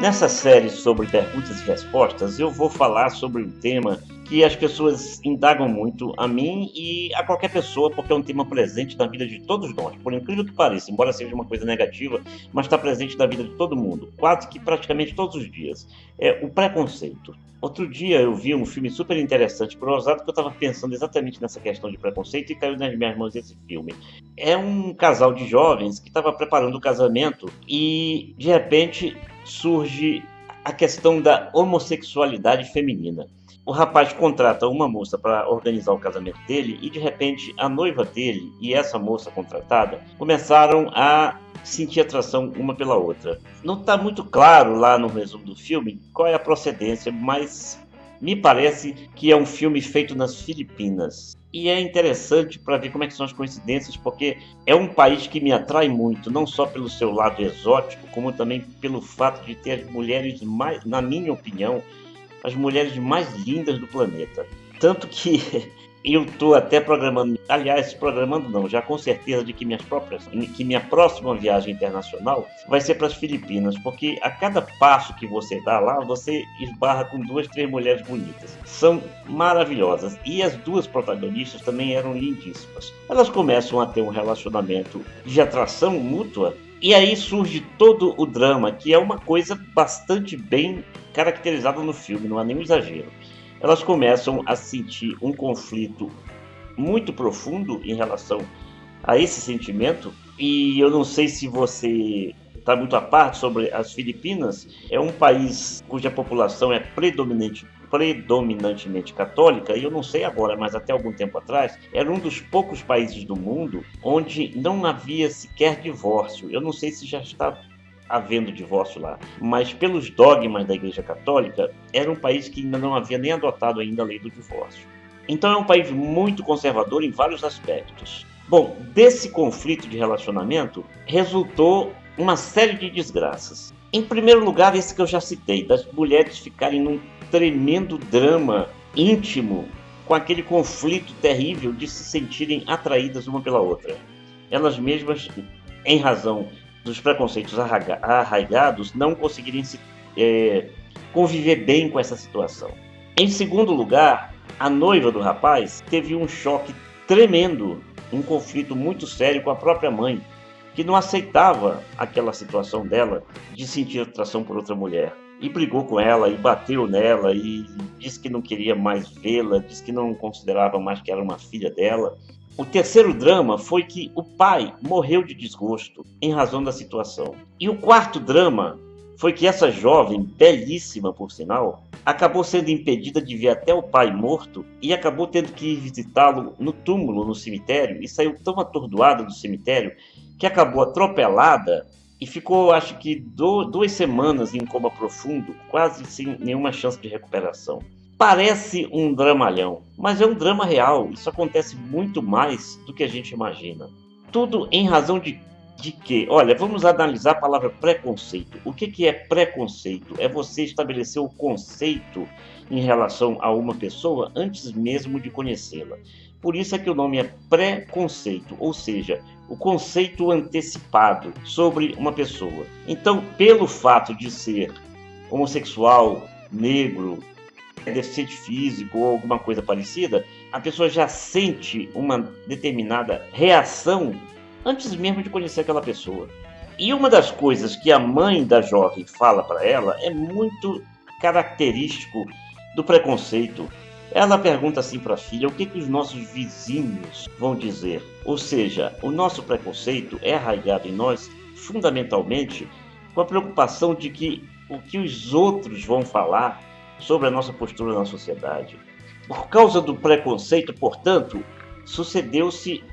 Nessa série sobre perguntas e respostas, eu vou falar sobre um tema que as pessoas indagam muito a mim e a qualquer pessoa, porque é um tema presente na vida de todos nós. Por incrível que pareça, embora seja uma coisa negativa, mas está presente na vida de todo mundo, quase que praticamente todos os dias. É o preconceito. Outro dia eu vi um filme super interessante, por ousado, que eu estava pensando exatamente nessa questão de preconceito e caiu nas minhas mãos esse filme. É um casal de jovens que estava preparando o casamento e, de repente, surge a questão da homossexualidade feminina. O rapaz contrata uma moça para organizar o casamento dele e, de repente, a noiva dele e essa moça contratada começaram a sentir atração uma pela outra. Não está muito claro lá no resumo do filme qual é a procedência, mas me parece que é um filme feito nas Filipinas. E é interessante para ver como é que são as coincidências, porque é um país que me atrai muito, não só pelo seu lado exótico, como também pelo fato de ter as mulheres mais, na minha opinião, as mulheres mais lindas do planeta. Tanto que eu estou até programando, aliás, programando não, já com certeza de que minha próxima viagem internacional vai ser para as Filipinas, porque a cada passo que você dá lá, você esbarra com 2, 3 mulheres bonitas. São maravilhosas e as duas protagonistas também eram lindíssimas. Elas começam a ter um relacionamento de atração mútua e aí surge todo o drama, que é uma coisa bastante bem caracterizada no filme, não há nenhum exagero. Elas começam a sentir um conflito muito profundo em relação a esse sentimento. E eu não sei se você está muito a par sobre as Filipinas. É um país cuja população é predominantemente católica, e eu não sei agora, mas até algum tempo atrás, era um dos poucos países do mundo onde não havia sequer divórcio. Eu não sei se já está havendo divórcio lá, mas pelos dogmas da Igreja Católica, era um país que ainda não havia nem adotado ainda a lei do divórcio. Então é um país muito conservador em vários aspectos. Bom, desse conflito de relacionamento resultou uma série de desgraças. Em primeiro lugar, esse que eu já citei, das mulheres ficarem num tremendo drama íntimo, com aquele conflito terrível de se sentirem atraídas uma pela outra. Elas mesmas, em razão dos preconceitos arraigados, não conseguirem conviver bem com essa situação. Em segundo lugar, a noiva do rapaz teve um choque tremendo, um conflito muito sério com a própria mãe, que não aceitava aquela situação dela de sentir atração por outra mulher. E brigou com ela, e bateu nela, e disse que não queria mais vê-la, disse que não considerava mais que era uma filha dela. O terceiro drama foi que o pai morreu de desgosto em razão da situação. E o quarto drama foi que essa jovem, belíssima por sinal, acabou sendo impedida de ver até o pai morto e acabou tendo que ir visitá-lo no túmulo, no cemitério, e saiu tão atordoada do cemitério que acabou atropelada e ficou, acho que, 2 semanas em coma profundo, quase sem nenhuma chance de recuperação. Parece um dramalhão, mas é um drama real. Isso acontece muito mais do que a gente imagina. Tudo em razão de que? Olha, vamos analisar a palavra preconceito. O que é preconceito? É você estabelecer o conceito em relação a uma pessoa antes mesmo de conhecê-la. Por isso é que o nome é preconceito, ou seja, o conceito antecipado sobre uma pessoa. Então, pelo fato de ser homossexual, negro, deficiente físico ou alguma coisa parecida, a pessoa já sente uma determinada reação antes mesmo de conhecer aquela pessoa. E uma das coisas que a mãe da jovem fala para ela é muito característico do preconceito. Ela pergunta assim para a filha: o que os nossos vizinhos vão dizer? Ou seja, o nosso preconceito é arraigado em nós fundamentalmente com a preocupação de que o que os outros vão falar sobre a nossa postura na sociedade. Por causa do preconceito, portanto, sucedeu-se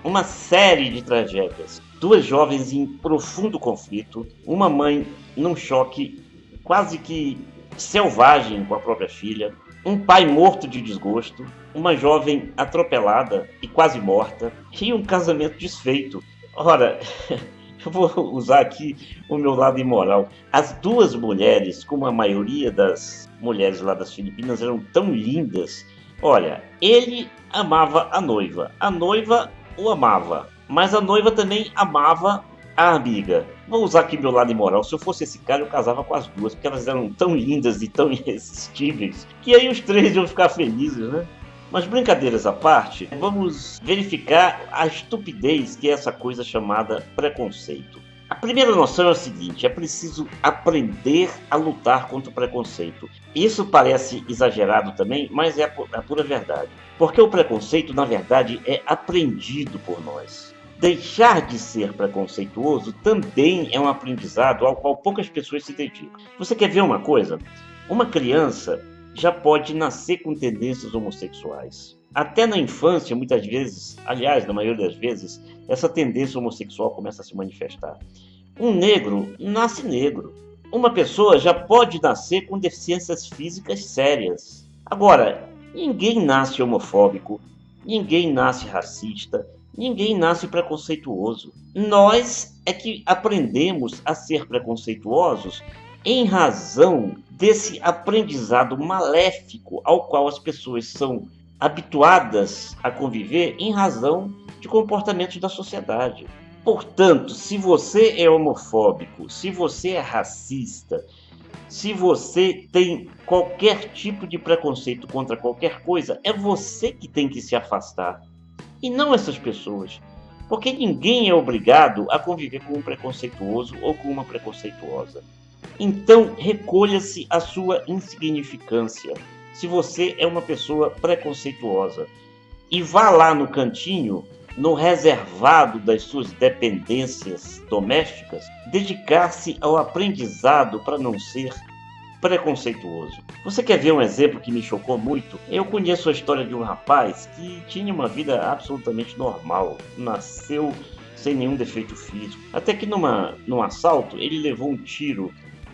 uma série de tragédias. 2 jovens em profundo conflito, uma mãe num choque quase que selvagem com a própria filha, um pai morto de desgosto, uma jovem atropelada e quase morta, e um casamento desfeito. Ora, eu vou usar aqui o meu lado imoral. As 2 mulheres, como a maioria das mulheres lá das Filipinas, eram tão lindas. Olha, ele amava a noiva o amava, mas a noiva também amava a amiga. Vou usar aqui meu lado imoral. Se eu fosse esse cara, eu casava com as duas, porque elas eram tão lindas e tão irresistíveis, que aí os três iam ficar felizes, né? Mas brincadeiras à parte, vamos verificar a estupidez que é essa coisa chamada preconceito. A primeira noção é o seguinte: é preciso aprender a lutar contra o preconceito. Isso parece exagerado também, mas é a pura verdade. Porque o preconceito, na verdade, é aprendido por nós. Deixar de ser preconceituoso também é um aprendizado ao qual poucas pessoas se dedicam. Você quer ver uma coisa? Uma criança já pode nascer com tendências homossexuais. Até na infância, muitas vezes, aliás, na maioria das vezes, essa tendência homossexual começa a se manifestar. Um negro nasce negro. Uma pessoa já pode nascer com deficiências físicas sérias. Agora, ninguém nasce homofóbico, ninguém nasce racista, ninguém nasce preconceituoso. Nós é que aprendemos a ser preconceituosos em razão desse aprendizado maléfico ao qual as pessoas são habituadas a conviver em razão de comportamentos da sociedade. Portanto, se você é homofóbico, se você é racista, se você tem qualquer tipo de preconceito contra qualquer coisa, é você que tem que se afastar, e não essas pessoas. Porque ninguém é obrigado a conviver com um preconceituoso ou com uma preconceituosa. Então, recolha-se a sua insignificância, se você é uma pessoa preconceituosa. E vá lá no cantinho, no reservado das suas dependências domésticas, dedicar-se ao aprendizado para não ser preconceituoso. Você quer ver um exemplo que me chocou muito? Eu conheço a história de um rapaz que tinha uma vida absolutamente normal, nasceu sem nenhum defeito físico, até que num assalto ele levou um tiro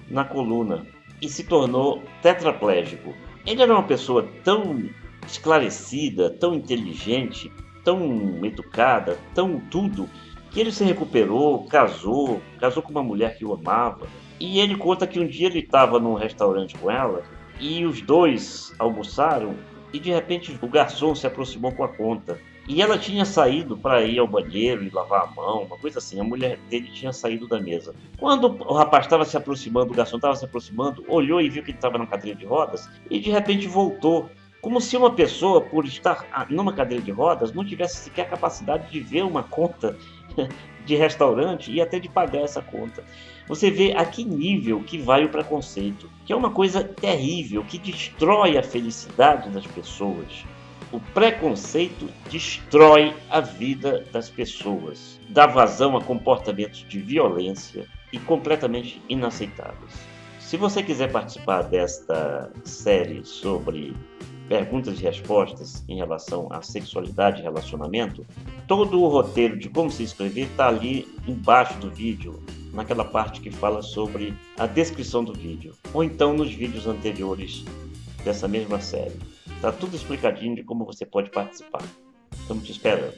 na coluna e se tornou tetraplégico. Ele era uma pessoa tão esclarecida, tão inteligente, tão educada, tão tudo, que ele se recuperou, casou com uma mulher que o amava. E ele conta que um dia ele estava num restaurante com ela e os dois almoçaram e de repente o garçom se aproximou com a conta. E ela tinha saído para ir ao banheiro e lavar a mão, uma coisa assim. A mulher dele tinha saído da mesa. Quando o rapaz estava se aproximando, o garçom estava se aproximando, olhou e viu que ele estava na cadeira de rodas e de repente voltou. Como se uma pessoa, por estar numa cadeira de rodas, não tivesse sequer a capacidade de ver uma conta de restaurante e até de pagar essa conta. Você vê a que nível que vai o preconceito, que é uma coisa terrível, que destrói a felicidade das pessoas. O preconceito destrói a vida das pessoas, dá vazão a comportamentos de violência e completamente inaceitáveis. Se você quiser participar desta série sobre perguntas e respostas em relação à sexualidade e relacionamento, todo o roteiro de como se inscrever está ali embaixo do vídeo, naquela parte que fala sobre a descrição do vídeo, ou então nos vídeos anteriores dessa mesma série. Está tudo explicadinho de como você pode participar. Estamos te esperando.